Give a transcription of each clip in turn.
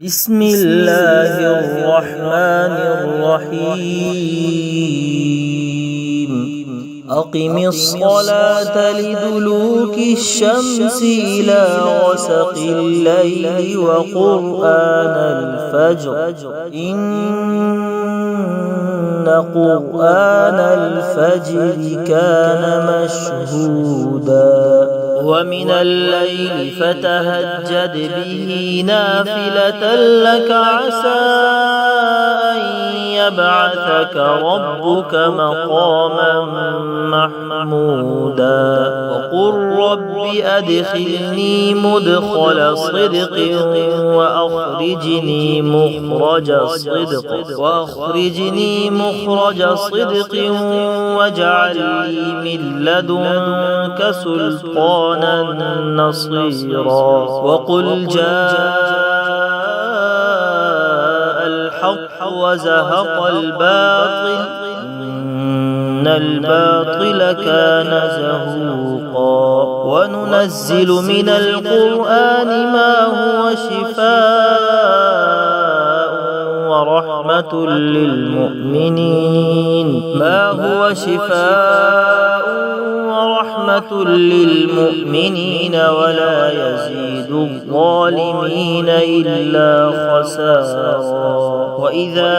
بسم الله الرحمن الرحيم أقم الصلاة لدلوك الشمس إلى غسق الليل وقرآن الفجر إن قرآن الفجر كان مشهودا ومن الليل فتهجد به نافلة لك عسى أن يبعثك ربك مقاما محمودا وقل رب أدخلني مدخل صدق وأخرجني مخرج صدق واجعل لي من لدنك سلطانا نصيرا وقل جاء الحق وزهق الباطل إن الباطل كان زهوقا وننزل من القرآن ما هو شفاء ورحمة للمؤمنين ولا يزيد الظالمين إلا خسارا وإذا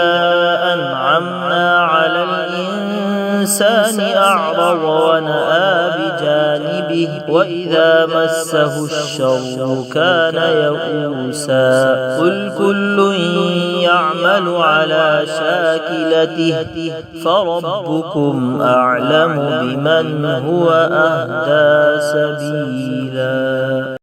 أنعمنا على الإنسان أعرض ونأى بجانبه وإذا مسه الشر كان يئوسا قل كل يعمل على شاكلته فربكم أعلم بمن هو أهدى سبيلا.